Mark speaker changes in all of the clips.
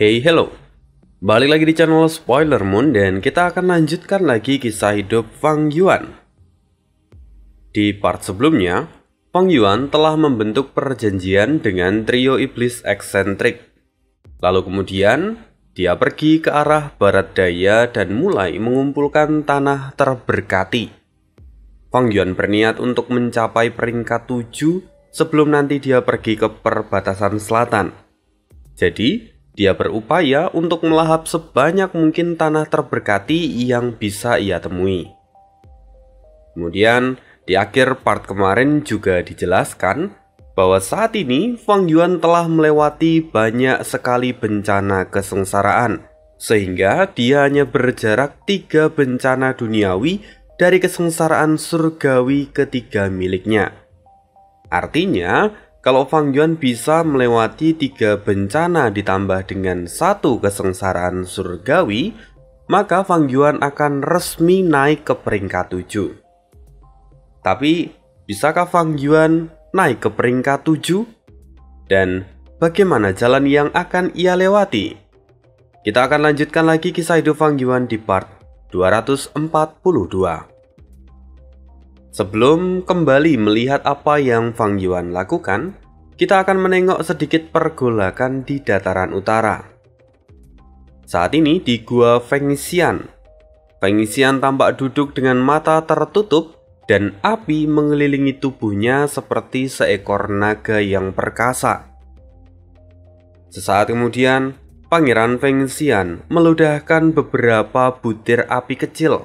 Speaker 1: Hey hello, balik lagi di channel Spoiler Moon dan kita akan lanjutkan lagi kisah hidup Fang Yuan. Di part sebelumnya, Fang Yuan telah membentuk perjanjian dengan trio iblis eksentrik. Lalu kemudian, dia pergi ke arah barat daya dan mulai mengumpulkan tanah terberkati. Fang Yuan berniat untuk mencapai peringkat 7 sebelum nanti dia pergi ke perbatasan selatan. Jadi, dia berupaya untuk melahap sebanyak mungkin tanah terberkati yang bisa ia temui. Kemudian, di akhir part kemarin juga dijelaskan bahwa saat ini Fang Yuan telah melewati banyak sekali bencana kesengsaraan, sehingga dia hanya berjarak 3 bencana duniawi dari kesengsaraan surgawi ketiga miliknya. Artinya, kalau Fang Yuan bisa melewati 3 bencana ditambah dengan 1 kesengsaraan surgawi, maka Fang Yuan akan resmi naik ke peringkat 7. Tapi, bisakah Fang Yuan naik ke peringkat 7? Dan bagaimana jalan yang akan ia lewati? Kita akan lanjutkan lagi kisah hidup Fang Yuan di part 242. Sebelum kembali melihat apa yang Fang Yuan lakukan, kita akan menengok sedikit pergolakan di dataran utara. Saat ini di Gua Feng Xian. Feng Xian tampak duduk dengan mata tertutup dan api mengelilingi tubuhnya seperti seekor naga yang perkasa. Sesaat kemudian, Pangeran Feng Xian meludahkan beberapa butir api kecil.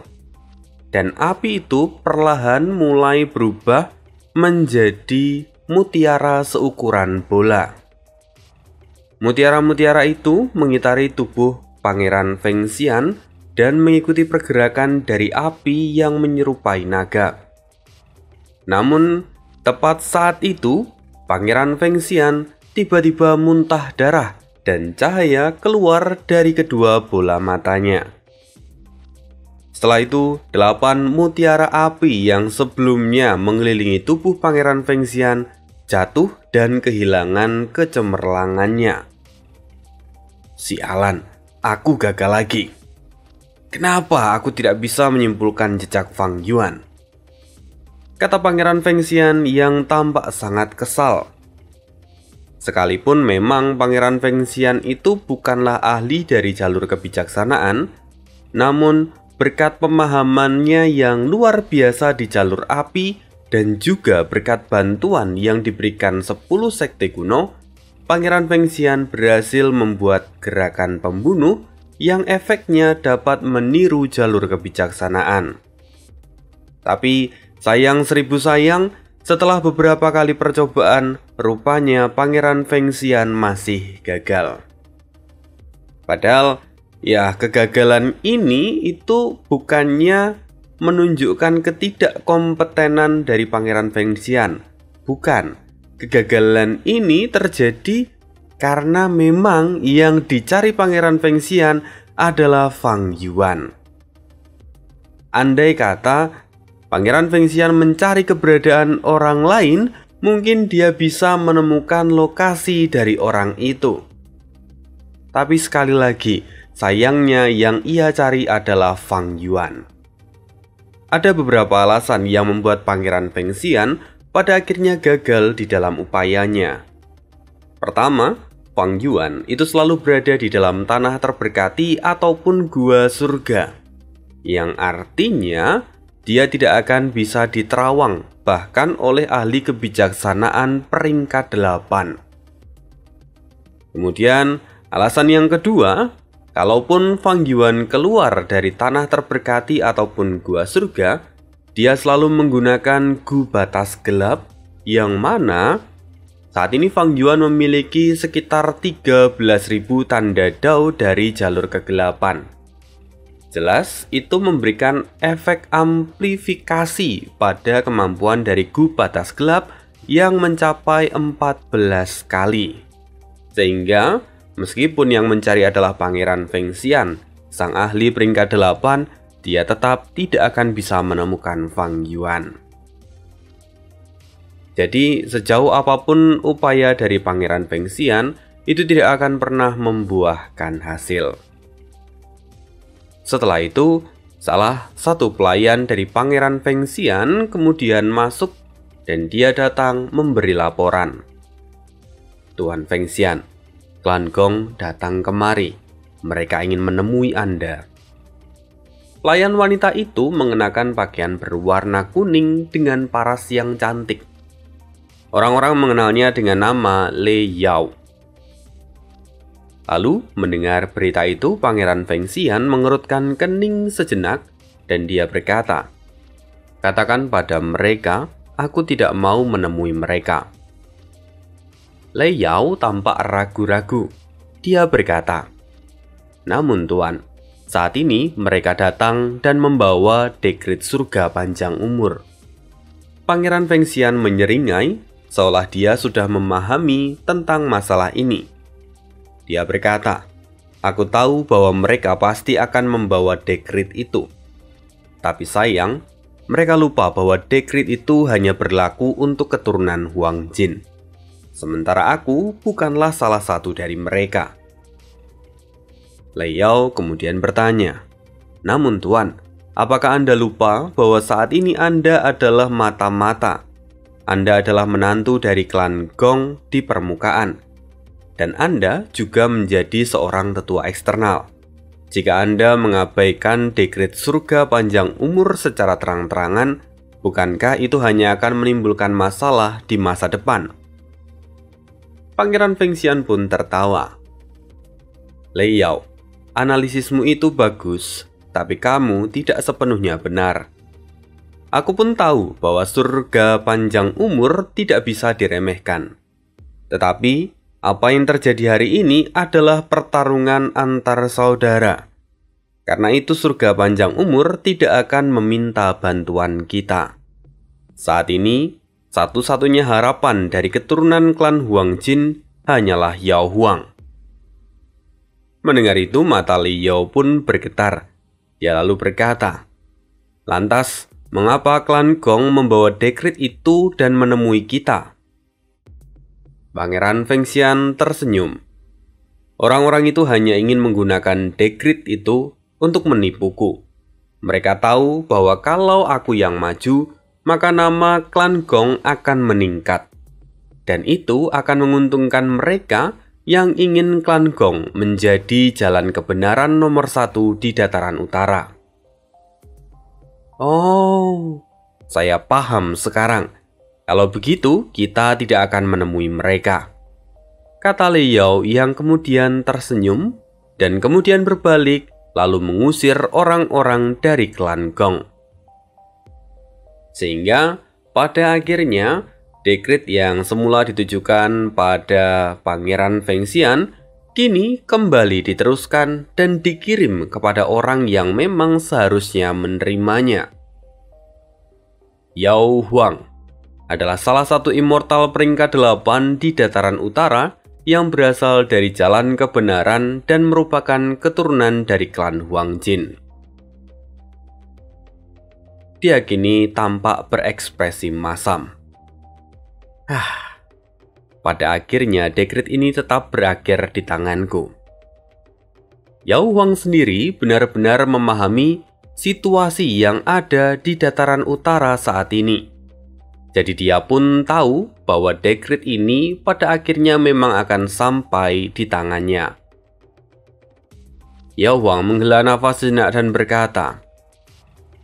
Speaker 1: Dan api itu perlahan mulai berubah menjadi mutiara seukuran bola. Mutiara-mutiara itu mengitari tubuh Pangeran Feng Xian dan mengikuti pergerakan dari api yang menyerupai naga. Namun, tepat saat itu, Pangeran Feng Xian tiba-tiba muntah darah dan cahaya keluar dari kedua bola matanya. Setelah itu, 8 mutiara api yang sebelumnya mengelilingi tubuh Pangeran Feng Xian jatuh dan kehilangan kecemerlangannya. Sialan, aku gagal lagi. Kenapa aku tidak bisa menyimpulkan jejak Fang Yuan? Kata Pangeran Feng Xian yang tampak sangat kesal. Sekalipun memang Pangeran Feng Xian itu bukanlah ahli dari jalur kebijaksanaan, namun berkat pemahamannya yang luar biasa di jalur api dan juga berkat bantuan yang diberikan 10 sekte kuno, Pangeran Feng Xian berhasil membuat gerakan pembunuh yang efeknya dapat meniru jalur kebijaksanaan. Tapi sayang 1000 sayang, setelah beberapa kali percobaan, rupanya Pangeran Feng Xian masih gagal. Padahal ya, kegagalan ini itu bukannya menunjukkan ketidakkompetenan dari Pangeran Feng Xian. Bukan. Kegagalan ini terjadi karena memang yang dicari Pangeran Feng Xian adalah Fang Yuan. Andai kata Pangeran Feng Xian mencari keberadaan orang lain, mungkin dia bisa menemukan lokasi dari orang itu. Tapi sekali lagi, sayangnya yang ia cari adalah Fang Yuan. Ada beberapa alasan yang membuat Pangeran Feng Xian pada akhirnya gagal di dalam upayanya. Pertama, Fang Yuan itu selalu berada di dalam tanah terberkati ataupun gua surga, yang artinya dia tidak akan bisa diterawang bahkan oleh ahli kebijaksanaan peringkat 8. Kemudian, alasan yang kedua, kalaupun Fang Yuan keluar dari tanah terberkati ataupun gua surga, dia selalu menggunakan gu batas gelap, yang mana saat ini Fang Yuan memiliki sekitar 13.000 tanda dao dari jalur kegelapan. Jelas itu memberikan efek amplifikasi pada kemampuan dari gu batas gelap yang mencapai 14 kali. Sehingga meskipun yang mencari adalah Pangeran Feng Xian, sang ahli peringkat 8, dia tetap tidak akan bisa menemukan Fang Yuan. Jadi sejauh apapun upaya dari Pangeran Feng Xian, itu tidak akan pernah membuahkan hasil. Setelah itu, salah satu pelayan dari Pangeran Fengxian kemudian masuk dan dia datang memberi laporan. Tuan Fengxian, klan Gong datang kemari. Mereka ingin menemui Anda. Pelayan wanita itu mengenakan pakaian berwarna kuning dengan paras yang cantik. Orang-orang mengenalnya dengan nama Lei Yao. Lalu, mendengar berita itu, Pangeran Fengxian mengerutkan kening sejenak dan dia berkata, "Katakan pada mereka, aku tidak mau menemui mereka." Lei Yao tampak ragu-ragu. Dia berkata, "Namun Tuan, saat ini mereka datang dan membawa dekret surga panjang umur." Pangeran Fengxian menyeringai seolah dia sudah memahami tentang masalah ini. Dia berkata, "Aku tahu bahwa mereka pasti akan membawa dekret itu. Tapi sayang, mereka lupa bahwa dekret itu hanya berlaku untuk keturunan Huang Jin. Sementara aku bukanlah salah satu dari mereka." Lei Yao kemudian bertanya, "Namun Tuan, apakah Anda lupa bahwa saat ini Anda adalah mata-mata? Anda adalah menantu dari klan Gong di permukaan. Dan Anda juga menjadi seorang tetua eksternal. Jika Anda mengabaikan dekret surga panjang umur secara terang-terangan, bukankah itu hanya akan menimbulkan masalah di masa depan?" Pangeran Fengxian pun tertawa. "Lei Yao, analisismu itu bagus, tapi kamu tidak sepenuhnya benar. Aku pun tahu bahwa surga panjang umur tidak bisa diremehkan. Tetapi, apa yang terjadi hari ini adalah pertarungan antar saudara. Karena itu surga panjang umur tidak akan meminta bantuan kita. Saat ini, satu-satunya harapan dari keturunan klan Huang Jin hanyalah Yao Huang." Mendengar itu, mata Lei Yao pun bergetar. Dia lalu berkata, "Lantas, mengapa klan Gong membawa dekret itu dan menemui kita?" Pangeran Fengxian tersenyum. "Orang-orang itu hanya ingin menggunakan dekret itu untuk menipuku. Mereka tahu bahwa kalau aku yang maju, maka nama klan Gong akan meningkat. Dan itu akan menguntungkan mereka yang ingin klan Gong menjadi jalan kebenaran nomor 1 di dataran utara." "Oh, saya paham sekarang. Kalau begitu, kita tidak akan menemui mereka," kata Lei Yao yang kemudian tersenyum dan kemudian berbalik lalu mengusir orang-orang dari klan Gong. Sehingga pada akhirnya dekret yang semula ditujukan pada Pangeran Fengxian kini kembali diteruskan dan dikirim kepada orang yang memang seharusnya menerimanya. Yao Huang adalah salah satu immortal peringkat 8 di dataran utara yang berasal dari jalan kebenaran dan merupakan keturunan dari klan Huang Jin. Dia kini tampak berekspresi masam. Pada akhirnya dekret ini tetap berakhir di tanganku." Yao Huang sendiri benar-benar memahami situasi yang ada di dataran utara saat ini. Jadi dia pun tahu bahwa dekret ini pada akhirnya memang akan sampai di tangannya. Yao Huang menghela nafas sejenak dan berkata,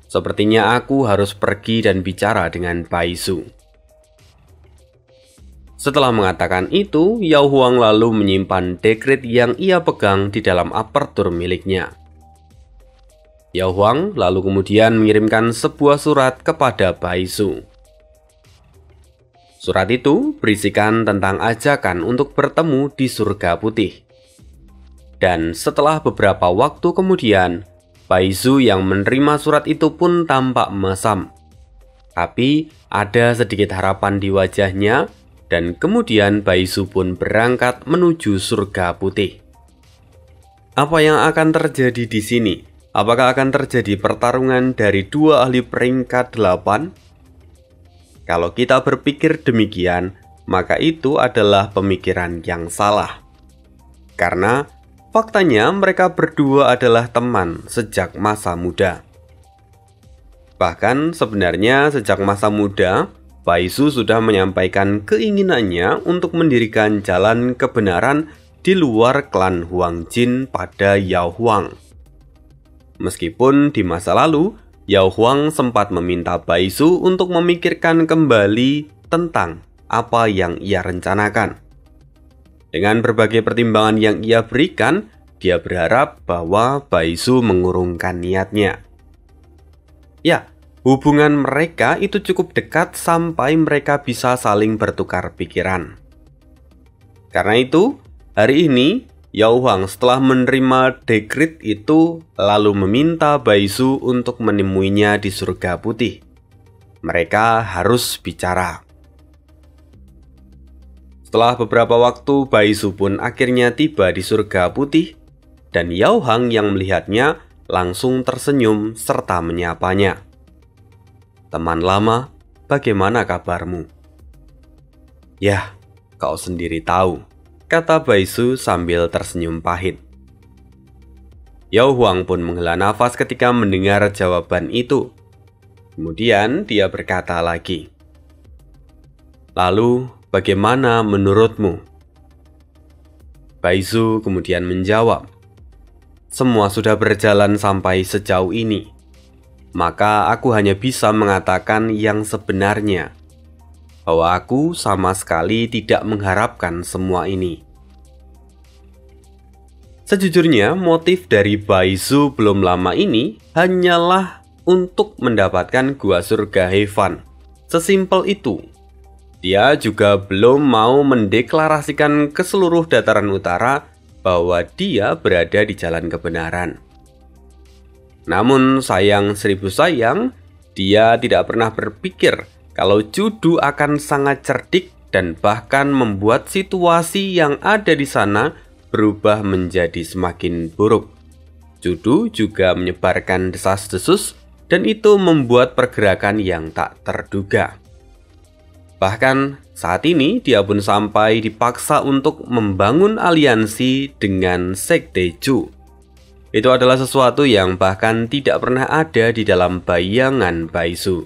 Speaker 1: "Sepertinya aku harus pergi dan bicara dengan Bai Su." Setelah mengatakan itu, Yao Huang lalu menyimpan dekret yang ia pegang di dalam apertur miliknya. Yao Huang lalu kemudian mengirimkan sebuah surat kepada Bai Su. Surat itu berisikan tentang ajakan untuk bertemu di Surga Putih. Dan setelah beberapa waktu kemudian, Bai Su yang menerima surat itu pun tampak masam. Tapi ada sedikit harapan di wajahnya. Dan kemudian Bai Su pun berangkat menuju Surga Putih. Apa yang akan terjadi di sini? Apakah akan terjadi pertarungan dari dua ahli peringkat 8? Kalau kita berpikir demikian, maka itu adalah pemikiran yang salah. Karena faktanya mereka berdua adalah teman sejak masa muda. Bahkan sebenarnya sejak masa muda, Baisu sudah menyampaikan keinginannya untuk mendirikan jalan kebenaran di luar klan Huang Jin pada Yao Huang. Meskipun di masa lalu, Yao Huang sempat meminta Baisu untuk memikirkan kembali tentang apa yang ia rencanakan. Dengan berbagai pertimbangan yang ia berikan, dia berharap bahwa Baisu mengurungkan niatnya. Ya, hubungan mereka itu cukup dekat sampai mereka bisa saling bertukar pikiran. Karena itu, hari ini Yao Huang setelah menerima dekrit itu lalu meminta Baisu untuk menemuinya di Surga Putih. Mereka harus bicara. Setelah beberapa waktu, Baisu pun akhirnya tiba di Surga Putih dan Yao Huang yang melihatnya langsung tersenyum serta menyapanya. "Teman lama, bagaimana kabarmu?" "Yah, kau sendiri tahu," kata Baisu sambil tersenyum pahit. Yao Huang pun menghela nafas ketika mendengar jawaban itu. Kemudian dia berkata lagi, "Lalu, bagaimana menurutmu?" Baisu kemudian menjawab, "Semua sudah berjalan sampai sejauh ini. Maka aku hanya bisa mengatakan yang sebenarnya, bahwa aku sama sekali tidak mengharapkan semua ini." Sejujurnya, motif dari Baisu belum lama ini hanyalah untuk mendapatkan gua surga Heaven. Sesimpel itu. Dia juga belum mau mendeklarasikan ke seluruh dataran utara bahwa dia berada di jalan kebenaran. Namun sayang seribu sayang, dia tidak pernah berpikir kalau Judu akan sangat cerdik dan bahkan membuat situasi yang ada di sana berubah menjadi semakin buruk. Judu juga menyebarkan desas-desus dan itu membuat pergerakan yang tak terduga. Bahkan saat ini dia pun sampai dipaksa untuk membangun aliansi dengan Sekte Chu. Itu adalah sesuatu yang bahkan tidak pernah ada di dalam bayangan Baisu.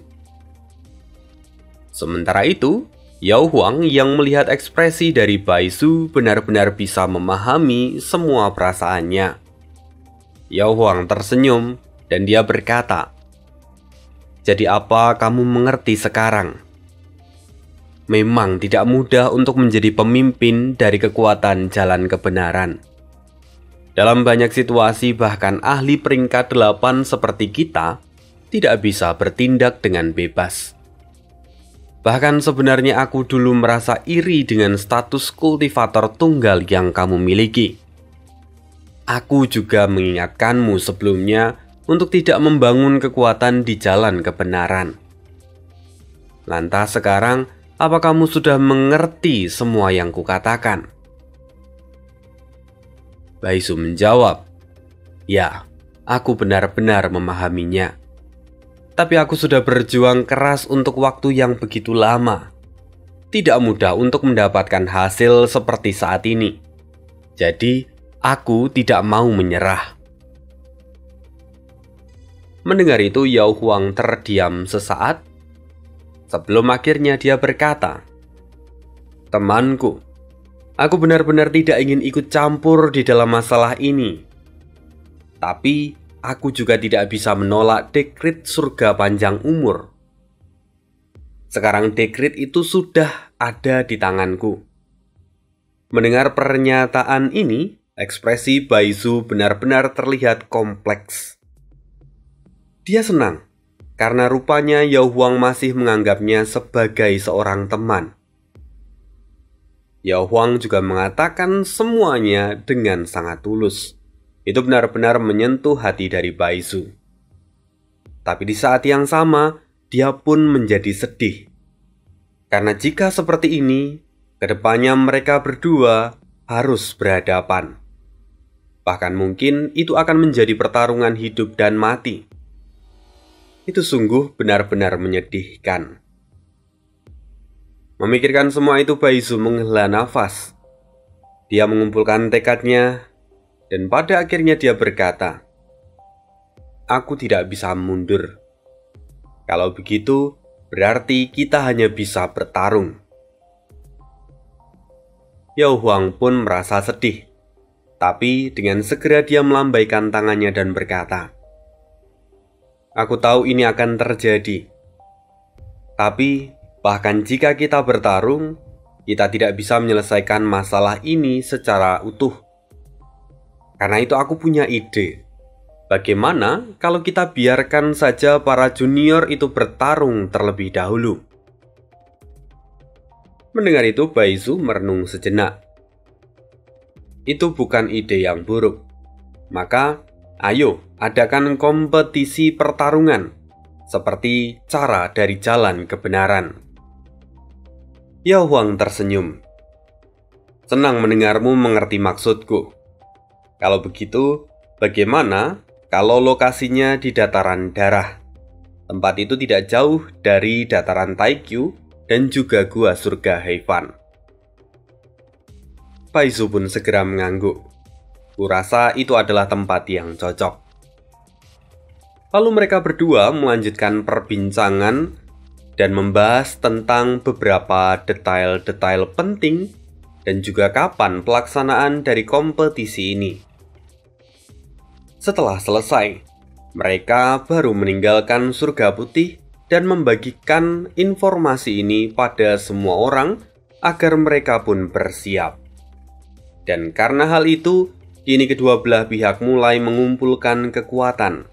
Speaker 1: Sementara itu, Yao Huang yang melihat ekspresi dari Baisu benar-benar bisa memahami semua perasaannya. Yao Huang tersenyum dan dia berkata, "Jadi apa kamu mengerti sekarang? Memang tidak mudah untuk menjadi pemimpin dari kekuatan jalan kebenaran. Dalam banyak situasi bahkan ahli peringkat 8 seperti kita tidak bisa bertindak dengan bebas. Bahkan sebenarnya aku dulu merasa iri dengan status kultivator tunggal yang kamu miliki. Aku juga mengingatkanmu sebelumnya untuk tidak membangun kekuatan di jalan kebenaran. Lantas sekarang, apa kamu sudah mengerti semua yang kukatakan?" Baisu menjawab, "Ya, aku benar-benar memahaminya. Tapi aku sudah berjuang keras untuk waktu yang begitu lama. Tidak mudah untuk mendapatkan hasil seperti saat ini. Jadi, aku tidak mau menyerah." Mendengar itu, Yao Huang terdiam sesaat. Sebelum akhirnya dia berkata, "Temanku, aku benar-benar tidak ingin ikut campur di dalam masalah ini. Tapi aku juga tidak bisa menolak dekrit surga panjang umur. Sekarang dekrit itu sudah ada di tanganku." Mendengar pernyataan ini, ekspresi Baisu benar-benar terlihat kompleks. Dia senang karena rupanya Yao Huang masih menganggapnya sebagai seorang teman. Yao Huang juga mengatakan semuanya dengan sangat tulus. Itu benar-benar menyentuh hati dari Baisu. Tapi di saat yang sama, dia pun menjadi sedih. Karena jika seperti ini, kedepannya mereka berdua harus berhadapan. Bahkan mungkin itu akan menjadi pertarungan hidup dan mati. Itu sungguh benar-benar menyedihkan. Memikirkan semua itu, Baisu menghela nafas. Dia mengumpulkan tekadnya, dan pada akhirnya dia berkata, "Aku tidak bisa mundur. Kalau begitu, berarti kita hanya bisa bertarung." Yao Huang pun merasa sedih, tapi dengan segera dia melambaikan tangannya dan berkata, "Aku tahu ini akan terjadi. Tapi bahkan jika kita bertarung, kita tidak bisa menyelesaikan masalah ini secara utuh. Karena itu aku punya ide. Bagaimana kalau kita biarkan saja para junior itu bertarung terlebih dahulu?" Mendengar itu, Baizu merenung sejenak. Itu bukan ide yang buruk. Maka, ayo adakan kompetisi pertarungan, seperti cara dari jalan kebenaran. Yao Huang tersenyum. "Senang mendengarmu mengerti maksudku. Kalau begitu, bagaimana kalau lokasinya di dataran darah? Tempat itu tidak jauh dari dataran Taikyu dan juga gua surga Heifan." Baizu pun segera mengangguk. Kurasa itu adalah tempat yang cocok. Lalu mereka berdua melanjutkan perbincangan dan membahas tentang beberapa detail-detail penting dan juga kapan pelaksanaan dari kompetisi ini. Setelah selesai, mereka baru meninggalkan Surga Putih dan membagikan informasi ini pada semua orang agar mereka pun bersiap. Dan karena hal itu, kini kedua belah pihak mulai mengumpulkan kekuatan.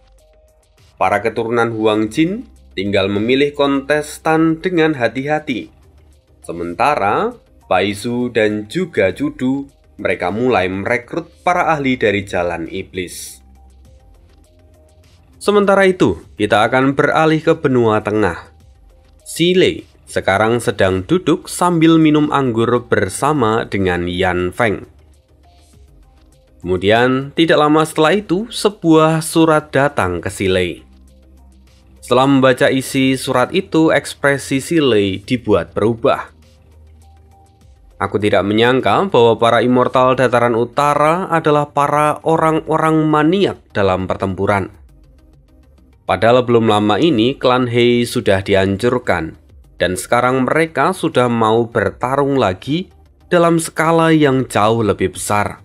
Speaker 1: Para keturunan Huang Jin tinggal memilih kontestan dengan hati-hati. Sementara Baizu dan juga Judu, mereka mulai merekrut para ahli dari jalan iblis. Sementara itu, kita akan beralih ke benua tengah. Xilei sekarang sedang duduk sambil minum anggur bersama dengan Yan Feng. Kemudian, tidak lama setelah itu, sebuah surat datang ke Xilei. Setelah membaca isi surat itu, ekspresi Xilei dibuat berubah. "Aku tidak menyangka bahwa para immortal dataran utara adalah para orang-orang maniak dalam pertempuran. Padahal belum lama ini klan Hei sudah dihancurkan, dan sekarang mereka sudah mau bertarung lagi dalam skala yang jauh lebih besar.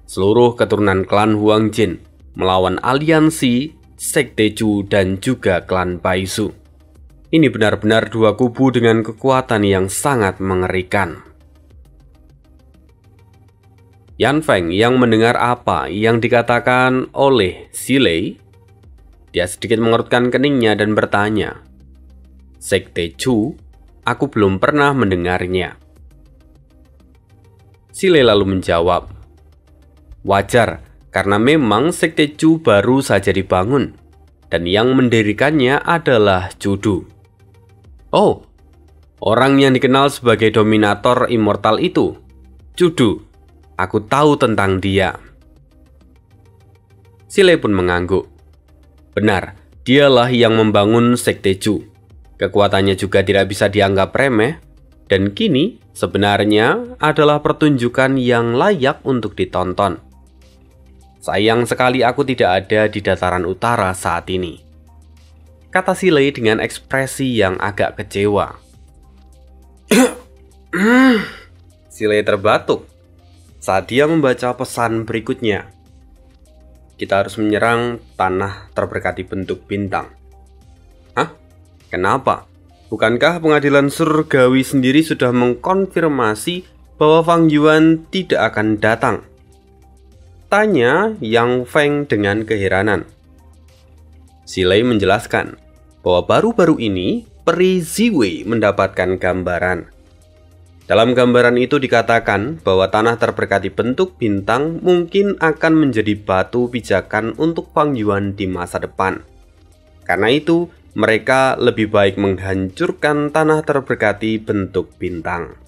Speaker 1: Seluruh keturunan klan Huang Jin melawan aliansi Sekte Chu dan juga klan Baizu. Ini benar-benar dua kubu dengan kekuatan yang sangat mengerikan." Yan Feng yang mendengar apa yang dikatakan oleh Xilei, dia sedikit mengerutkan keningnya dan bertanya, "Sekte Chu, aku belum pernah mendengarnya." Xilei lalu menjawab, "Wajar, karena memang Sekte Chu baru saja dibangun, dan yang mendirikannya adalah Judu." "Oh, orang yang dikenal sebagai dominator immortal itu, Judu, aku tahu tentang dia." Xilei pun mengangguk. Benar, dialah yang membangun Sekte Chu. Kekuatannya juga tidak bisa dianggap remeh, dan kini sebenarnya adalah pertunjukan yang layak untuk ditonton. Sayang sekali aku tidak ada di dataran utara saat ini, kata Xilei dengan ekspresi yang agak kecewa. Xilei terbatuk saat dia membaca pesan berikutnya. "Kita harus menyerang tanah terberkati bentuk bintang." "Hah? Kenapa? Bukankah pengadilan surgawi sendiri sudah mengkonfirmasi bahwa Fang Yuan tidak akan datang?" tanya Yang Feng dengan keheranan. Xilei menjelaskan bahwa baru-baru ini Peri Ziwei mendapatkan gambaran. Dalam gambaran itu dikatakan bahwa tanah terberkati bentuk bintang mungkin akan menjadi batu pijakan untuk Fang Yuan di masa depan. Karena itu, mereka lebih baik menghancurkan tanah terberkati bentuk bintang.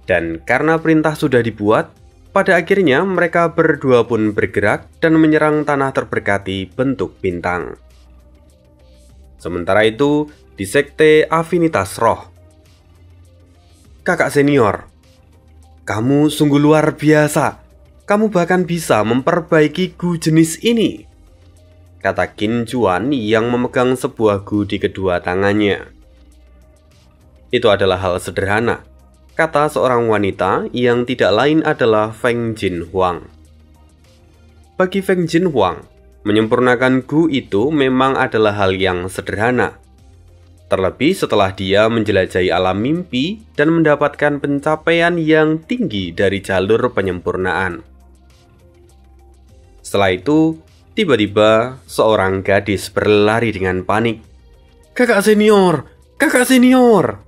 Speaker 1: Dan karena perintah sudah dibuat, pada akhirnya mereka berdua pun bergerak dan menyerang tanah terberkati bentuk bintang. Sementara itu, di Sekte Afinitas Roh, "Kakak senior, Kamu sungguh luar biasa. Kamu bahkan bisa memperbaiki gu jenis ini, kata Qin Juan yang memegang sebuah gu di kedua tangannya. Itu adalah hal sederhana, kata seorang wanita yang tidak lain adalah Feng Jinhuang. Bagi Feng Jinhuang, menyempurnakan gu itu memang adalah hal yang sederhana. Terlebih setelah dia menjelajahi alam mimpi dan mendapatkan pencapaian yang tinggi dari jalur penyempurnaan. Setelah itu, tiba-tiba seorang gadis berlari dengan panik. Kakak senior! Kakak senior!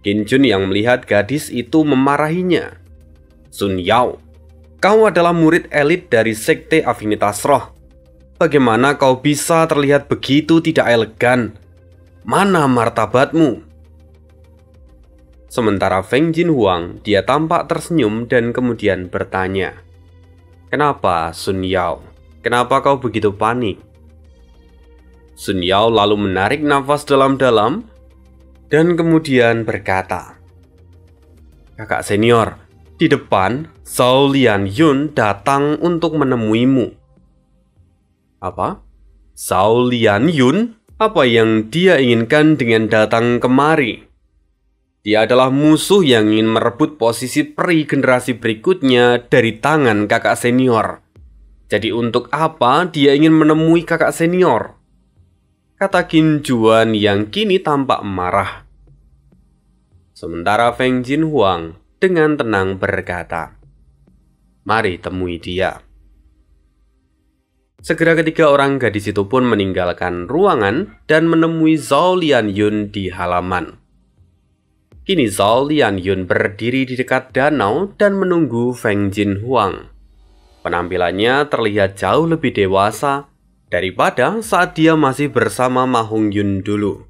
Speaker 1: Qin Jun yang melihat gadis itu memarahinya. Sun Yao, kau adalah murid elit dari Sekte Afinitas Roh. Bagaimana kau bisa terlihat begitu tidak elegan? Mana martabatmu? Sementara Feng Jinhuang, dia tampak tersenyum dan kemudian bertanya, kenapa Sun Yao? Kenapa kau begitu panik? Sun Yao lalu menarik nafas dalam-dalam dan kemudian berkata, kakak senior, di depan Zhao Lianyun datang untuk menemuimu. Apa? Zhao Lianyun? Apa yang dia inginkan dengan datang kemari? Dia adalah musuh yang ingin merebut posisi peri generasi berikutnya dari tangan kakak senior. Jadi untuk apa dia ingin menemui kakak senior? Kata Qin Juan yang kini tampak marah. Sementara Feng Jinhuang dengan tenang berkata, mari temui dia. Segera ketiga orang gadis itu pun meninggalkan ruangan dan menemui Zhao Lianyun di halaman. Kini Zhao Lianyun berdiri di dekat danau dan menunggu Feng Jinhuang. Penampilannya terlihat jauh lebih dewasa daripada saat dia masih bersama Ma Hongyun dulu.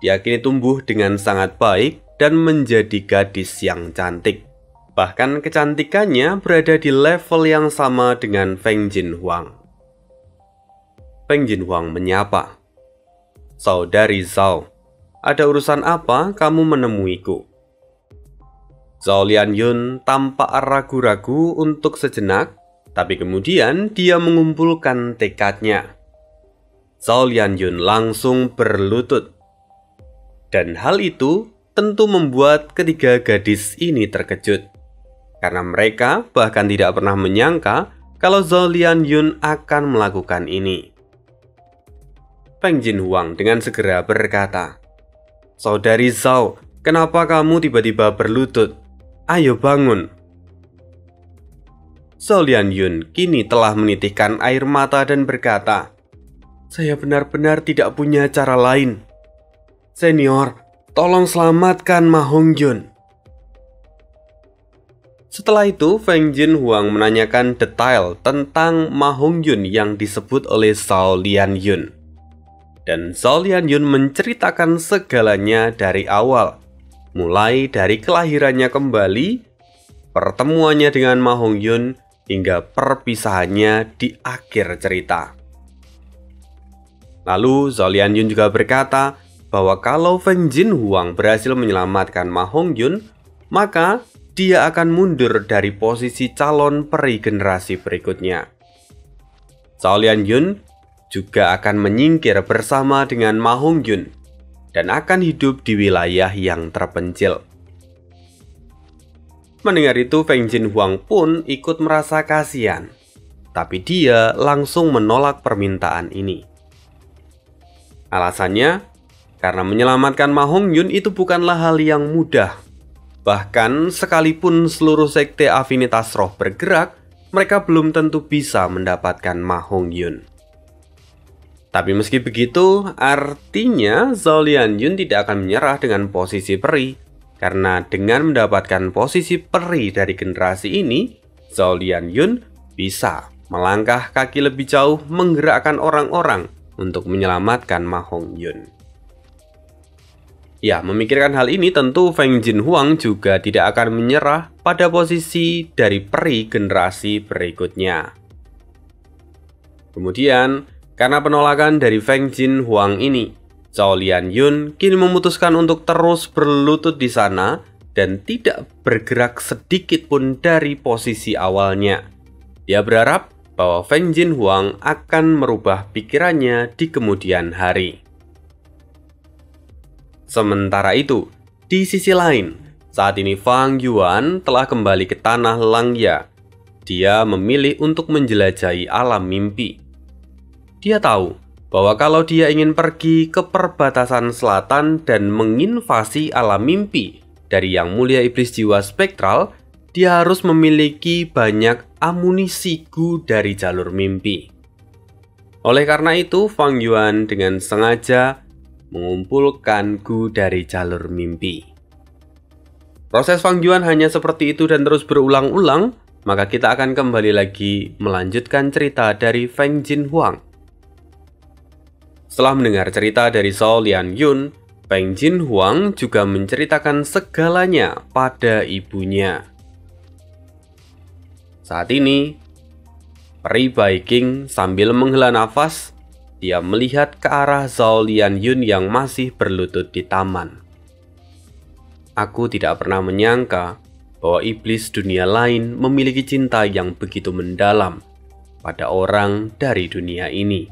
Speaker 1: Dia kini tumbuh dengan sangat baik dan menjadi gadis yang cantik. Bahkan kecantikannya berada di level yang sama dengan Feng Jinhuang. Feng Jinhuang menyapa, saudari Zhao, ada urusan apa kamu menemuiku? Zhao Lianyun tampak ragu-ragu untuk sejenak, tapi kemudian dia mengumpulkan tekadnya. Zhao Lianyun langsung berlutut. Dan hal itu tentu membuat ketiga gadis ini terkejut. Karena mereka bahkan tidak pernah menyangka kalau Zhao Lianyun akan melakukan ini. Feng Jinhuang dengan segera berkata, saudari Zhao, kenapa kamu tiba-tiba berlutut? Ayo bangun. Zhao Lianyun kini telah menitikkan air mata dan berkata, saya benar-benar tidak punya cara lain. Senior, tolong selamatkan Ma Hongyun. Setelah itu, Feng Jinhuang menanyakan detail tentang Ma Hongyun yang disebut oleh Zhao Lianyun. Dan Zhao Lianyun menceritakan segalanya dari awal, mulai dari kelahirannya kembali, pertemuannya dengan Ma Hongyun, hingga perpisahannya di akhir cerita. Lalu Zhao Lianyun juga berkata bahwa kalau Feng Jinhuang berhasil menyelamatkan Ma Hongyun, maka dia akan mundur dari posisi calon peri generasi berikutnya. Zhao Lianyun juga akan menyingkir bersama dengan Ma Hongyun dan akan hidup di wilayah yang terpencil. Mendengar itu, Feng Jinhuang pun ikut merasa kasihan, tapi dia langsung menolak permintaan ini. Alasannya, karena menyelamatkan Ma Hongyun itu bukanlah hal yang mudah. Bahkan sekalipun seluruh sekte afinitas roh bergerak, mereka belum tentu bisa mendapatkan Ma Hongyun. Tapi meski begitu, artinya Zhao Lianyun tidak akan menyerah dengan posisi peri. Karena dengan mendapatkan posisi peri dari generasi ini, Zhao Lianyun bisa melangkah kaki lebih jauh menggerakkan orang-orang untuk menyelamatkan Ma Hongyun. Ya, memikirkan hal ini tentu Feng Jinhuang juga tidak akan menyerah pada posisi dari peri generasi berikutnya. Kemudian, karena penolakan dari Feng Jinhuang ini, Zhao Lianyun kini memutuskan untuk terus berlutut di sana dan tidak bergerak sedikit pun dari posisi awalnya. Dia berharap bahwa Feng Jinhuang akan merubah pikirannya di kemudian hari. Sementara itu, di sisi lain, saat ini Fang Yuan telah kembali ke tanah Langya. Dia memilih untuk menjelajahi alam mimpi. Dia tahu bahwa kalau dia ingin pergi ke perbatasan selatan dan menginvasi alam mimpi dari Yang Mulia Iblis Jiwa Spektral, dia harus memiliki banyak amunisi Gu dari jalur mimpi. Oleh karena itu, Fang Yuan dengan sengaja mengumpulkan Gu dari jalur mimpi. Proses Fang Yuan hanya seperti itu dan terus berulang-ulang, maka kita akan kembali lagi melanjutkan cerita dari Feng Jinhuang. Setelah mendengar cerita dari Zhao Lianyun, Feng Jinhuang juga menceritakan segalanya pada ibunya. Saat ini, peri Baiking sambil menghela nafas, dia melihat ke arah Zhao Lianyun yang masih berlutut di taman. Aku tidak pernah menyangka bahwa iblis dunia lain memiliki cinta yang begitu mendalam pada orang dari dunia ini.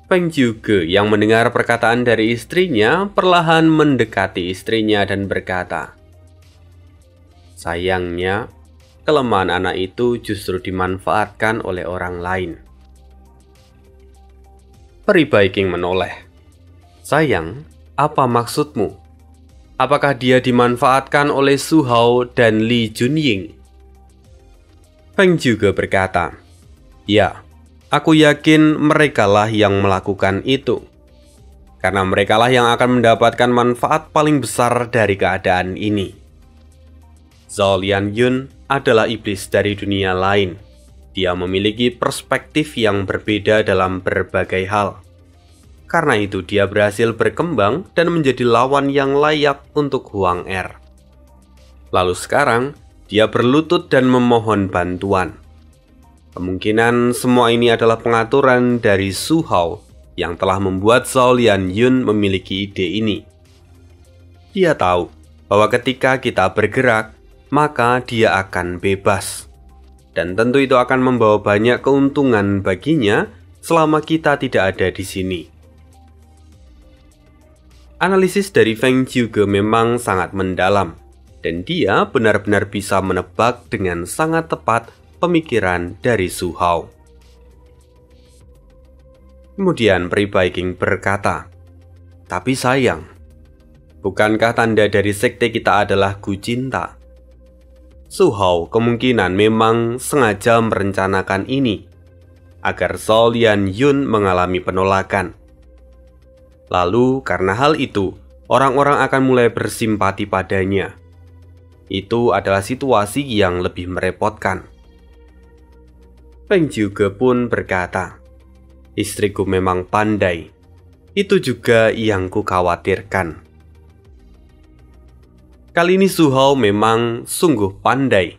Speaker 1: Feng Jiuge yang mendengar perkataan dari istrinya perlahan mendekati istrinya dan berkata, "Sayangnya, kelemahan anak itu justru dimanfaatkan oleh orang lain." Peri Baiking menoleh. "Sayang, apa maksudmu? Apakah dia dimanfaatkan oleh Su Hao dan Li Junying?" Feng juga berkata, "Ya, aku yakin merekalah yang melakukan itu. Karena merekalah yang akan mendapatkan manfaat paling besar dari keadaan ini." Zhao Lianyun adalah iblis dari dunia lain. Dia memiliki perspektif yang berbeda dalam berbagai hal. Karena itu dia berhasil berkembang dan menjadi lawan yang layak untuk Huang Er. Lalu sekarang, dia berlutut dan memohon bantuan. Kemungkinan semua ini adalah pengaturan dari Su Hao yang telah membuat Zhao Lianyun memiliki ide ini. Dia tahu bahwa ketika kita bergerak, maka dia akan bebas. Dan tentu itu akan membawa banyak keuntungan baginya selama kita tidak ada di sini. Analisis dari Feng Jiuge memang sangat mendalam, dan dia benar-benar bisa menebak dengan sangat tepat pemikiran dari Su Hao. Kemudian peri Baiking berkata, "Tapi sayang, bukankah tanda dari sekte kita adalah Gu Cinta? Su Hao kemungkinan memang sengaja merencanakan ini agar Zhao Lianyun mengalami penolakan. Lalu karena hal itu, orang-orang akan mulai bersimpati padanya. Itu adalah situasi yang lebih merepotkan." Feng Jiuge pun berkata, "Istriku memang pandai. Itu juga yang kukhawatirkan." Kali ini Su Hao memang sungguh pandai.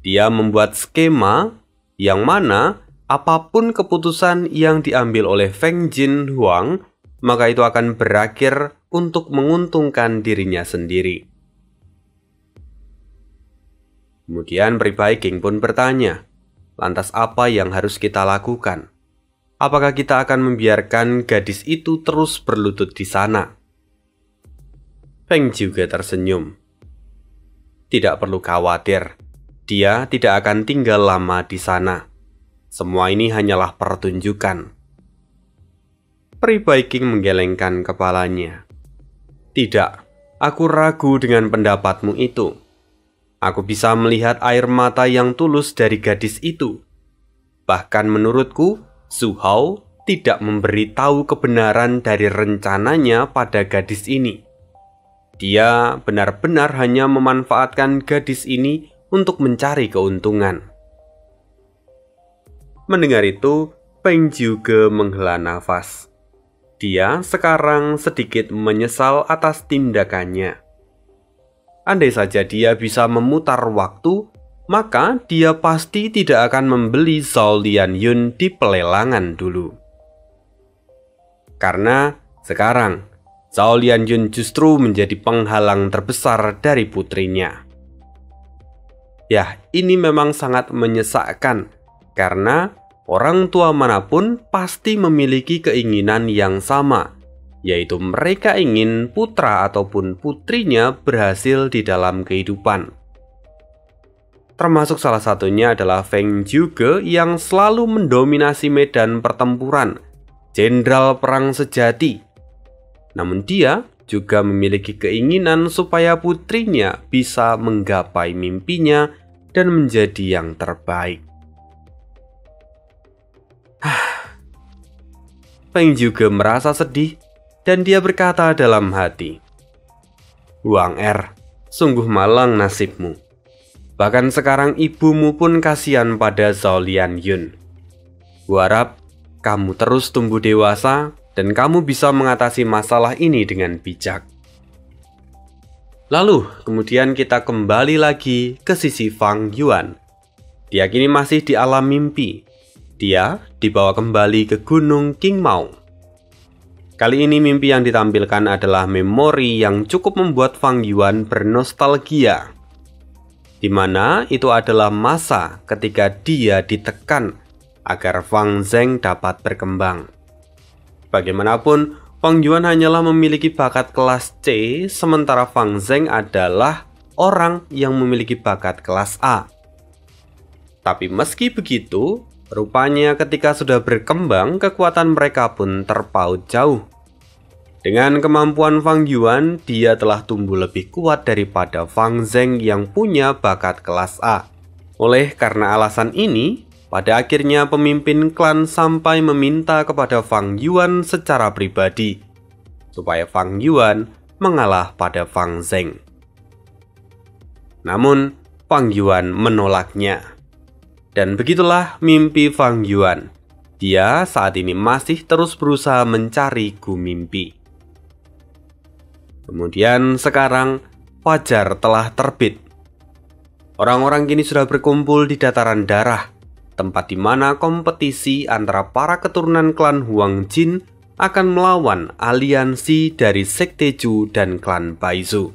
Speaker 1: Dia membuat skema yang mana apapun keputusan yang diambil oleh Feng Jinhuang, maka itu akan berakhir untuk menguntungkan dirinya sendiri. Kemudian peri Baiking pun bertanya, "Lantas apa yang harus kita lakukan? Apakah kita akan membiarkan gadis itu terus berlutut di sana?" Feng juga tersenyum. "Tidak perlu khawatir, dia tidak akan tinggal lama di sana. Semua ini hanyalah pertunjukan." Peri Baiking menggelengkan kepalanya. "Tidak, aku ragu dengan pendapatmu itu. Aku bisa melihat air mata yang tulus dari gadis itu. Bahkan menurutku, Su Hao tidak memberitahu kebenaran dari rencananya pada gadis ini. Dia benar-benar hanya memanfaatkan gadis ini untuk mencari keuntungan." Mendengar itu, Feng Jiuge menghela nafas. Dia sekarang sedikit menyesal atas tindakannya. Andai saja dia bisa memutar waktu, maka dia pasti tidak akan membeli Zhao Lianyun di pelelangan dulu. Karena sekarang Zhao Lianyun justru menjadi penghalang terbesar dari putrinya. Ya, ini memang sangat menyesakkan karena orang tua manapun pasti memiliki keinginan yang sama, yaitu mereka ingin putra ataupun putrinya berhasil di dalam kehidupan. Termasuk salah satunya adalah Feng Zhuge yang selalu mendominasi medan pertempuran, jenderal perang sejati. Namun dia juga memiliki keinginan supaya putrinya bisa menggapai mimpinya dan menjadi yang terbaik. Feng Zhuge merasa sedih dan dia berkata dalam hati, "Huang Er, sungguh malang nasibmu. Bahkan sekarang ibumu pun kasihan pada Zhao Lianyun. Kuharap kamu terus tumbuh dewasa dan kamu bisa mengatasi masalah ini dengan bijak." Lalu, kemudian kita kembali lagi ke sisi Fang Yuan. Dia kini masih di alam mimpi. Dia dibawa kembali ke Gunung Qingmao. Kali ini mimpi yang ditampilkan adalah memori yang cukup membuat Fang Yuan bernostalgia, di mana itu adalah masa ketika dia ditekan agar Fang Zheng dapat berkembang. Bagaimanapun, Fang Yuan hanyalah memiliki bakat kelas C, sementara Fang Zheng adalah orang yang memiliki bakat kelas A. Tapi meski begitu, rupanya ketika sudah berkembang, kekuatan mereka pun terpaut jauh. Dengan kemampuan Fang Yuan, dia telah tumbuh lebih kuat daripada Fang Zheng yang punya bakat kelas A. Oleh karena alasan ini, pada akhirnya pemimpin klan sampai meminta kepada Fang Yuan secara pribadi supaya Fang Yuan mengalah pada Fang Zheng. Namun, Fang Yuan menolaknya. Dan begitulah mimpi Fang Yuan. Dia saat ini masih terus berusaha mencari Gu Mimpi. Kemudian sekarang fajar telah terbit. Orang-orang kini sudah berkumpul di dataran darah, tempat di mana kompetisi antara para keturunan klan Huang Jin akan melawan aliansi dari Sekte Zhu dan klan Baizu.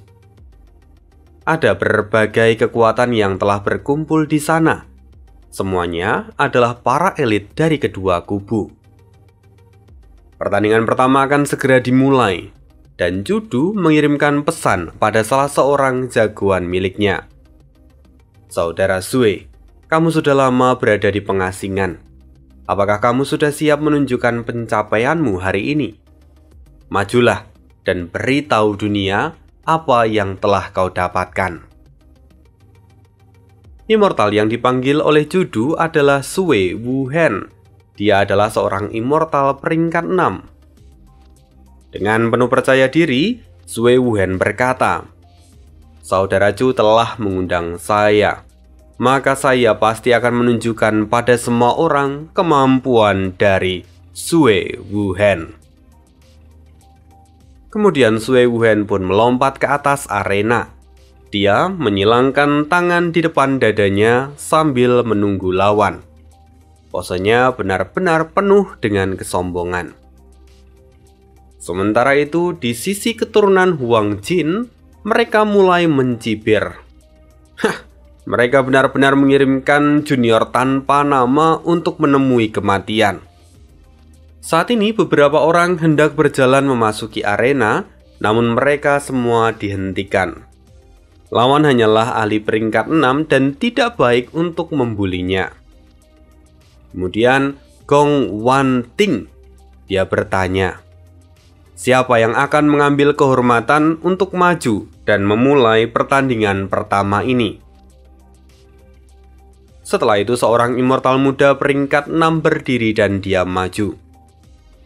Speaker 1: Ada berbagai kekuatan yang telah berkumpul di sana. Semuanya adalah para elit dari kedua kubu. Pertandingan pertama akan segera dimulai, dan Judu mengirimkan pesan pada salah seorang jagoan miliknya. "Saudara Sui, kamu sudah lama berada di pengasingan. Apakah kamu sudah siap menunjukkan pencapaianmu hari ini? Majulah dan beritahu dunia apa yang telah kau dapatkan." Immortal yang dipanggil oleh Judu adalah Sui Wuhen. Dia adalah seorang immortal peringkat 6. Dengan penuh percaya diri, Sui Wuhen berkata, "Saudara Zhu telah mengundang saya. Maka saya pasti akan menunjukkan pada semua orang kemampuan dari Sui Wuhen." Kemudian Sui Wuhen pun melompat ke atas arena. Dia menyilangkan tangan di depan dadanya sambil menunggu lawan. Posenya benar-benar penuh dengan kesombongan. Sementara itu, di sisi keturunan Huang Jin, mereka mulai mencibir. Mereka benar-benar mengirimkan junior tanpa nama untuk menemui kematian. Saat ini beberapa orang hendak berjalan memasuki arena, namun mereka semua dihentikan. Lawan hanyalah ahli peringkat 6 dan tidak baik untuk membulinya. Kemudian Gong Wan Ting, dia bertanya, siapa yang akan mengambil kehormatan untuk maju dan memulai pertandingan pertama ini? Setelah itu seorang immortal muda peringkat 6 berdiri dan dia maju.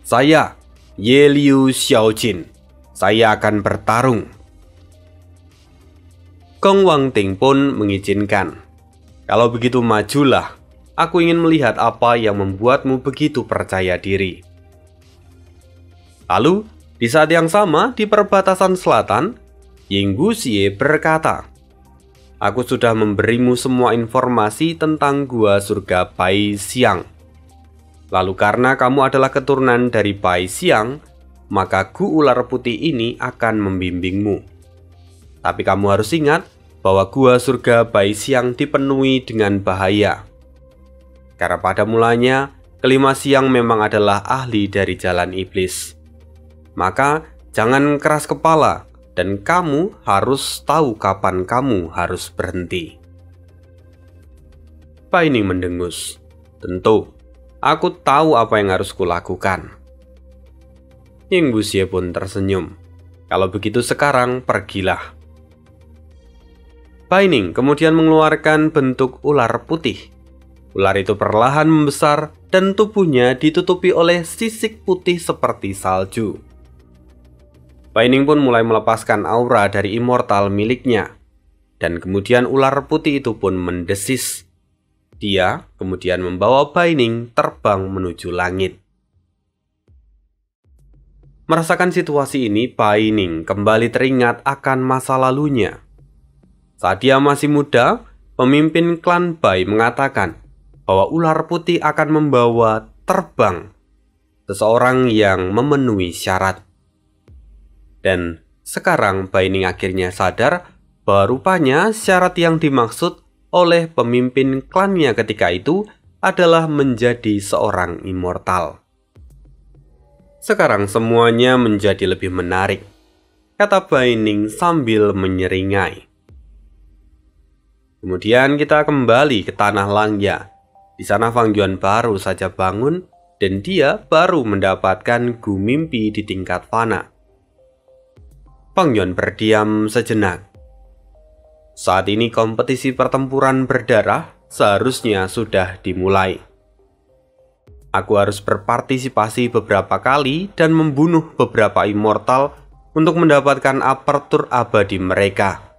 Speaker 1: "Saya, Ye Liu Xiaojin. Saya akan bertarung." Gong Wang Ting pun mengizinkan. "Kalau begitu majulah. Aku ingin melihat apa yang membuatmu begitu percaya diri." Lalu, di saat yang sama di perbatasan selatan, Ying Guxie berkata, "Aku sudah memberimu semua informasi tentang gua surga Bai Xiang. Lalu karena kamu adalah keturunan dari Bai Xiang, maka Gu Ular Putih ini akan membimbingmu. Tapi kamu harus ingat bahwa gua surga Bai Xiang dipenuhi dengan bahaya. Karena pada mulanya, kelima siang memang adalah ahli dari jalan iblis. Maka jangan keras kepala dan kamu harus tahu kapan kamu harus berhenti. Bai Ning mendengus. Tentu, aku tahu apa yang harus kulakukan. Ying Wuxie pun tersenyum. Kalau begitu sekarang pergilah. Bai Ning kemudian mengeluarkan bentuk ular putih. Ular itu perlahan membesar dan tubuhnya ditutupi oleh sisik putih seperti salju. Bai Ning pun mulai melepaskan aura dari immortal miliknya. Dan kemudian ular putih itu pun mendesis. Dia kemudian membawa Bai Ning terbang menuju langit. Merasakan situasi ini, Bai Ning kembali teringat akan masa lalunya. Saat dia masih muda, pemimpin klan Bai mengatakan bahwa ular putih akan membawa terbang seseorang yang memenuhi syarat. Dan sekarang Bai Ning akhirnya sadar bahwa rupanya syarat yang dimaksud oleh pemimpin klannya ketika itu adalah menjadi seorang immortal. Sekarang semuanya menjadi lebih menarik, kata Bai Ning sambil menyeringai. Kemudian kita kembali ke tanah Langya. Di sana Fang Yuan baru saja bangun dan dia baru mendapatkan Gu mimpi di tingkat fana. Fang Yuan berdiam sejenak. Saat ini kompetisi pertempuran berdarah seharusnya sudah dimulai. Aku harus berpartisipasi beberapa kali dan membunuh beberapa immortal untuk mendapatkan apertur abadi mereka.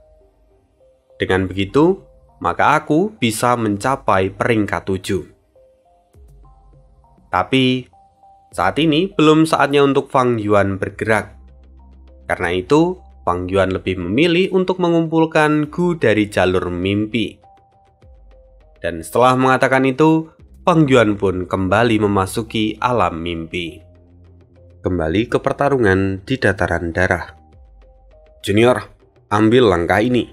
Speaker 1: Dengan begitu, maka aku bisa mencapai peringkat 7. Tapi, saat ini belum saatnya untuk Fang Yuan bergerak. Karena itu, Fang Yuan lebih memilih untuk mengumpulkan Gu dari jalur mimpi. Dan setelah mengatakan itu, Fang Yuan pun kembali memasuki alam mimpi. Kembali ke pertarungan di dataran darah. Junior, ambil langkah ini,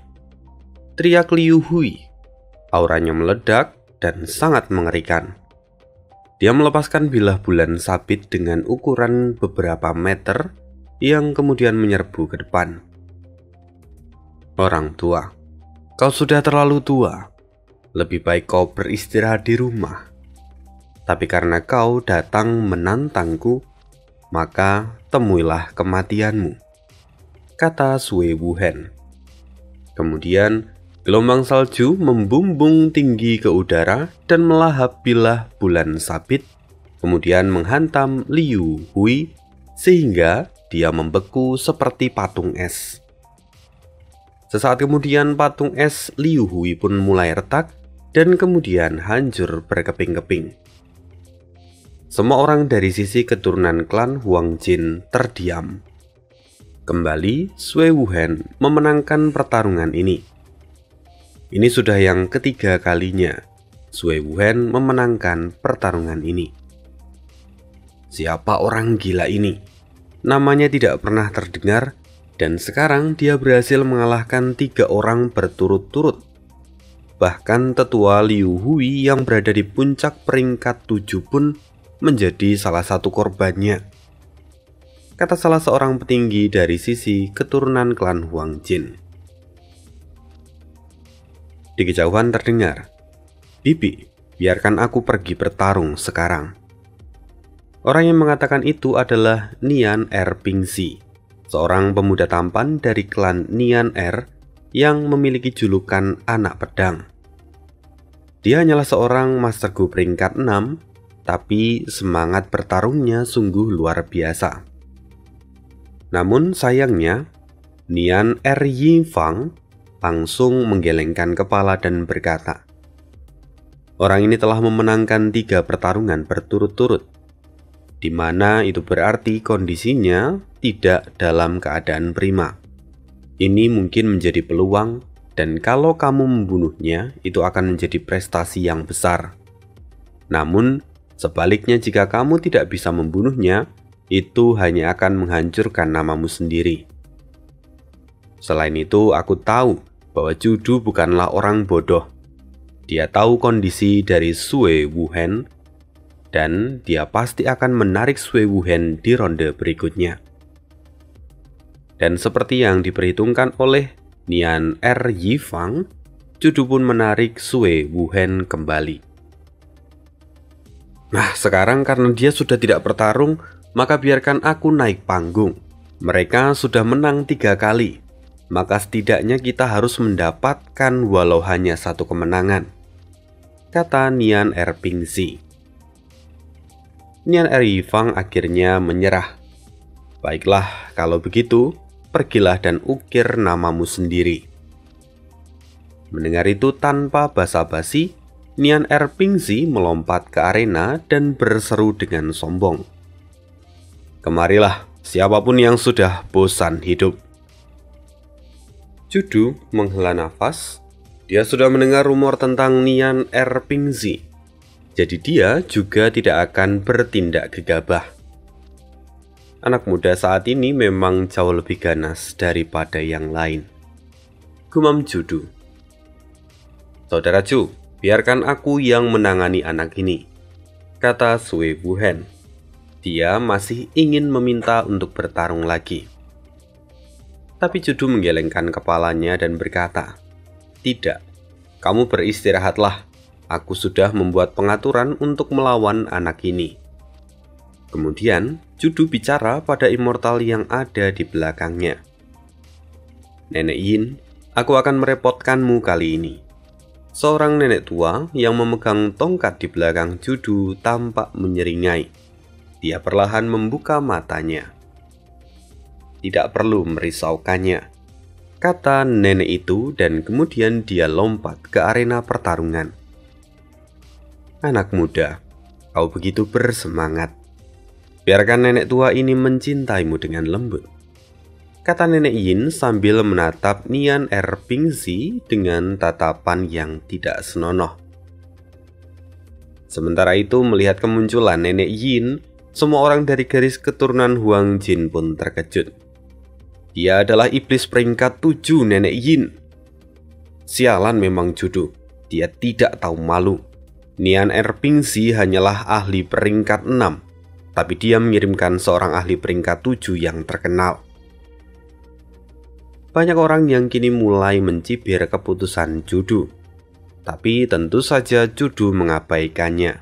Speaker 1: teriak Liu Hui. Auranya meledak dan sangat mengerikan. Dia melepaskan bilah bulan sabit dengan ukuran beberapa meter yang kemudian menyerbu ke depan. Orang tua, kau sudah terlalu tua. Lebih baik kau beristirahat di rumah. Tapi karena kau datang menantangku, maka temuilah kematianmu, kata Sui Wuhen. Kemudian gelombang salju membumbung tinggi ke udara dan melahap bilah bulan sabit, kemudian menghantam Liu Hui sehingga dia membeku seperti patung es. Sesaat kemudian patung es Liu Hui pun mulai retak dan kemudian hancur berkeping-keping. Semua orang dari sisi keturunan klan Huang Jin terdiam. Kembali, Sui Wuhen memenangkan pertarungan ini. Ini sudah yang ketiga kalinya Sui Wuhen memenangkan pertarungan ini. Siapa orang gila ini? Namanya tidak pernah terdengar dan sekarang dia berhasil mengalahkan 3 orang berturut-turut. Bahkan tetua Liu Hui yang berada di puncak peringkat 7 pun menjadi salah satu korbannya, kata salah seorang petinggi dari sisi keturunan klan Huang Jin. Di kejauhan terdengar, "Bibi, biarkan aku pergi bertarung sekarang." Orang yang mengatakan itu adalah Nian Er Pingxi, seorang pemuda tampan dari klan Nian Er yang memiliki julukan anak pedang. Dia hanyalah seorang Master Gu peringkat 6, tapi semangat bertarungnya sungguh luar biasa. Namun sayangnya, Nian Er Yifang langsung menggelengkan kepala dan berkata, orang ini telah memenangkan 3 pertarungan berturut-turut, di mana itu berarti kondisinya tidak dalam keadaan prima. Ini mungkin menjadi peluang, dan kalau kamu membunuhnya, itu akan menjadi prestasi yang besar. Namun, sebaliknya jika kamu tidak bisa membunuhnya, itu hanya akan menghancurkan namamu sendiri. Selain itu, aku tahu bahwa Judu bukanlah orang bodoh. Dia tahu kondisi dari Sui Wuhen, dan dia pasti akan menarik Sui Wuhen di ronde berikutnya. Dan seperti yang diperhitungkan oleh Nian Er Yifang, Judu pun menarik Sui Wuhen kembali. Nah, sekarang karena dia sudah tidak bertarung, maka biarkan aku naik panggung. Mereka sudah menang 3 kali, maka setidaknya kita harus mendapatkan walau hanya 1 kemenangan, kata Nian Er Pingzi. Nian Er Yifang akhirnya menyerah. Baiklah, kalau begitu, pergilah dan ukir namamu sendiri. Mendengar itu tanpa basa-basi, Nian Er Pingzi melompat ke arena dan berseru dengan sombong. Kemarilah, siapapun yang sudah bosan hidup. Judu menghela nafas. Dia sudah mendengar rumor tentang Nian Er Pingzi. Jadi dia juga tidak akan bertindak gegabah. Anak muda saat ini memang jauh lebih ganas daripada yang lain, gumam Judu. Saudara Ju, biarkan aku yang menangani anak ini, kata Sui Wuhen. Dia masih ingin meminta untuk bertarung lagi. Tapi Judu menggelengkan kepalanya dan berkata, "Tidak, kamu beristirahatlah. Aku sudah membuat pengaturan untuk melawan anak ini." Kemudian, Judu bicara pada immortal yang ada di belakangnya. "Nenek Yin, aku akan merepotkanmu kali ini." Seorang nenek tua yang memegang tongkat di belakang Judu tampak menyeringai. Dia perlahan membuka matanya. "Tidak perlu merisaukannya," kata nenek itu, dan kemudian dia lompat ke arena pertarungan. "Anak muda, kau begitu bersemangat. Biarkan nenek tua ini mencintaimu dengan lembut," kata nenek Yin sambil menatap Nian Er Pingzi dengan tatapan yang tidak senonoh. Sementara itu, melihat kemunculan nenek Yin, semua orang dari garis keturunan Huang Jin pun terkejut. Dia adalah iblis peringkat 7 nenek Yin. Sialan memang Judu, dia tidak tahu malu. Nian Er Pingzi hanyalah ahli peringkat 6, tapi dia mengirimkan seorang ahli peringkat 7 yang terkenal. Banyak orang yang kini mulai mencibir keputusan Judu, tapi tentu saja Judu mengabaikannya.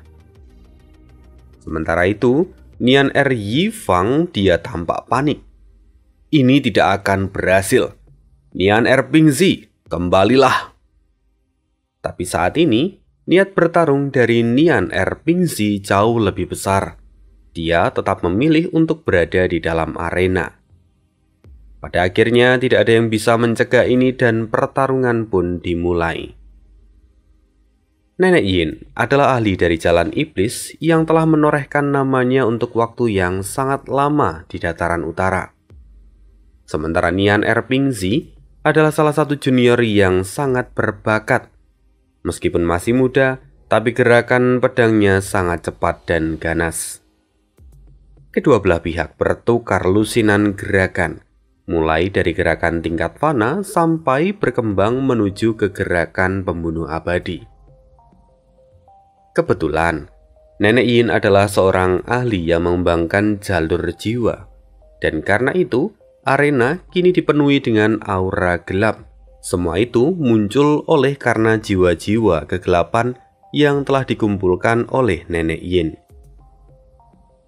Speaker 1: Sementara itu, Nian Er Yifang dia tampak panik. "Ini tidak akan berhasil. Nian Er Pingzi, kembalilah." Tapi saat ini, niat bertarung dari Nian Er Pingzi jauh lebih besar. Dia tetap memilih untuk berada di dalam arena. Pada akhirnya tidak ada yang bisa mencegah ini dan pertarungan pun dimulai. Nenek Yin adalah ahli dari jalan iblis yang telah menorehkan namanya untuk waktu yang sangat lama di dataran utara. Sementara Nian Er Pingzi adalah salah satu junior yang sangat berbakat. Meskipun masih muda, tapi gerakan pedangnya sangat cepat dan ganas. Kedua belah pihak bertukar lusinan gerakan, mulai dari gerakan tingkat fana sampai berkembang menuju ke gerakan pembunuh abadi. Kebetulan, Nenek Yin adalah seorang ahli yang mengembangkan jalur jiwa, dan karena itu, arena kini dipenuhi dengan aura gelap. Semua itu muncul oleh karena jiwa-jiwa kegelapan yang telah dikumpulkan oleh Nenek Yin.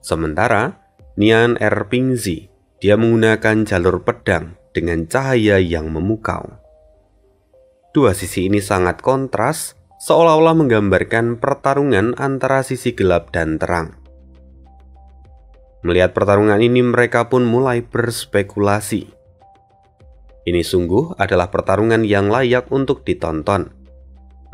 Speaker 1: Sementara, Nian Er Pingzi, dia menggunakan jalur pedang dengan cahaya yang memukau. Dua sisi ini sangat kontras, seolah-olah menggambarkan pertarungan antara sisi gelap dan terang. Melihat pertarungan ini, mereka pun mulai berspekulasi. Ini sungguh adalah pertarungan yang layak untuk ditonton.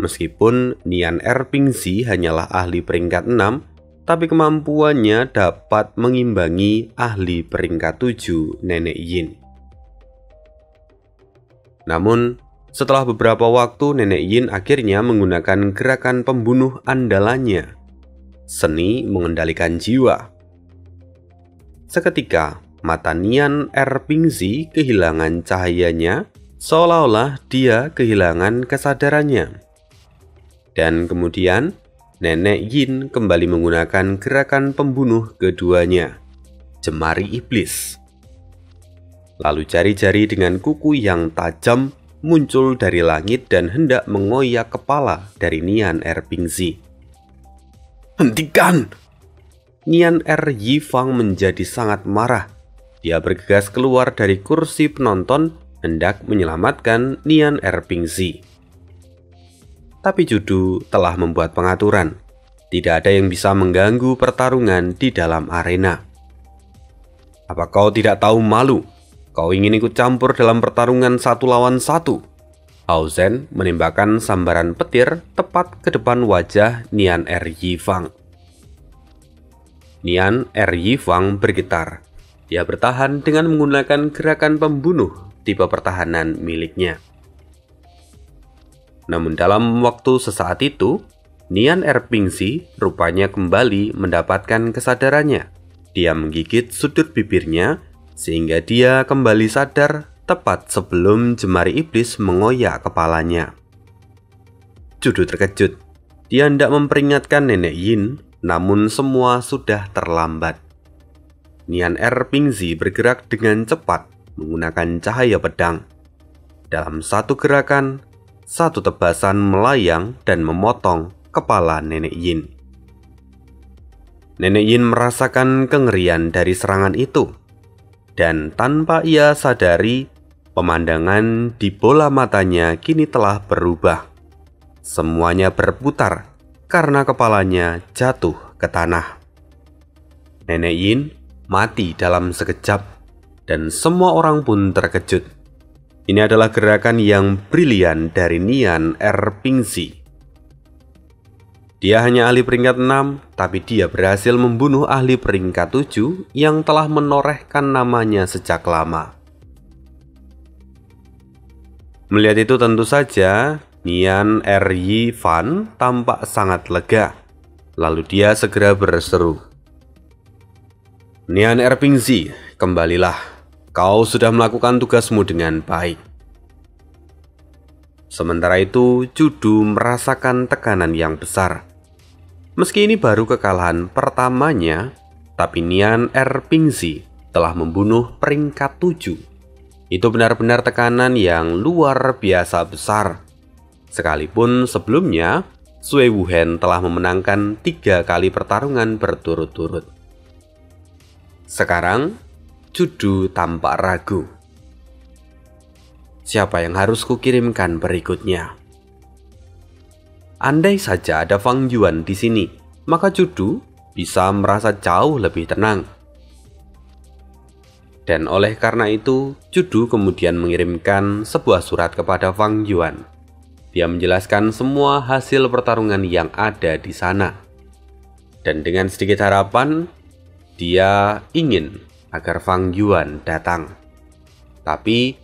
Speaker 1: Meskipun Nian Er Pingzi hanyalah ahli peringkat 6, tapi kemampuannya dapat mengimbangi ahli peringkat 7 Nenek Yin. Namun, setelah beberapa waktu, Nenek Yin akhirnya menggunakan gerakan pembunuh andalannya, seni mengendalikan jiwa. Seketika, mata Nian Erpingzi kehilangan cahayanya, seolah-olah dia kehilangan kesadarannya. Dan kemudian, Nenek Yin kembali menggunakan gerakan pembunuh keduanya, jemari iblis. Lalu jari-jari dengan kuku yang tajam muncul dari langit dan hendak mengoyak kepala dari Nian Erpingzi. "Hentikan!" Nian Yifang menjadi sangat marah. Dia bergegas keluar dari kursi penonton hendak menyelamatkan Nian Erpingzi. Tapi Judu telah membuat pengaturan. Tidak ada yang bisa mengganggu pertarungan di dalam arena. "Apa kau tidak tahu malu? Kau ingin ikut campur dalam pertarungan 1 lawan 1? Hao Zhen menembakkan sambaran petir tepat ke depan wajah Nian Yifang. Nian Yifang bergetar. Dia bertahan dengan menggunakan gerakan pembunuh tipe pertahanan miliknya. Namun dalam waktu sesaat itu, Nian Erpingzi rupanya kembali mendapatkan kesadarannya. Dia menggigit sudut bibirnya sehingga dia kembali sadar tepat sebelum jemari iblis mengoyak kepalanya. Judu terkejut. Dia hendak memperingatkan Nenek Yin, namun semua sudah terlambat. Nian Erpingzi bergerak dengan cepat menggunakan cahaya pedang. Dalam satu gerakan, satu tebasan melayang dan memotong kepala Nenek Yin. Nenek Yin merasakan kengerian dari serangan itu, dan tanpa ia sadari, pemandangan di bola matanya kini telah berubah. Semuanya berputar karena kepalanya jatuh ke tanah. Nenek Yin mati dalam sekejap, dan semua orang pun terkejut. Ini adalah gerakan yang brilian dari Nian Erpingzi. Dia hanya ahli peringkat 6, tapi dia berhasil membunuh ahli peringkat 7 yang telah menorehkan namanya sejak lama. Melihat itu tentu saja, Nian Yifang tampak sangat lega. Lalu dia segera berseru, "Nian Erpingzi, kembalilah. Kau sudah melakukan tugasmu dengan baik." Sementara itu, Judu merasakan tekanan yang besar. Meski ini baru kekalahan pertamanya, tapi Nian Erpingzi telah membunuh peringkat 7. Itu benar-benar tekanan yang luar biasa besar. Sekalipun sebelumnya, Sui Wuhen telah memenangkan 3 kali pertarungan berturut-turut. Sekarang, Judu tampak ragu. Siapa yang harus kukirimkan berikutnya? Andai saja ada Fang Yuan di sini, maka Judu bisa merasa jauh lebih tenang. Dan oleh karena itu, Judu kemudian mengirimkan sebuah surat kepada Fang Yuan. Dia menjelaskan semua hasil pertarungan yang ada di sana. Dan dengan sedikit harapan, dia ingin agar Fang Yuan datang. Tapi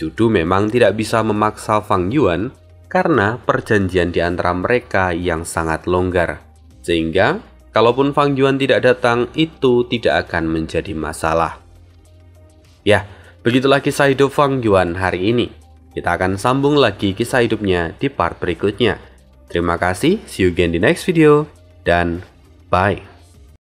Speaker 1: Judu memang tidak bisa memaksa Fang Yuan karena perjanjian di antara mereka yang sangat longgar. Sehingga kalaupun Fang Yuan tidak datang, itu tidak akan menjadi masalah. Ya, begitulah kisah hidup Fang Yuan hari ini. Kita akan sambung lagi kisah hidupnya di part berikutnya. Terima kasih, see you again di next video, dan bye.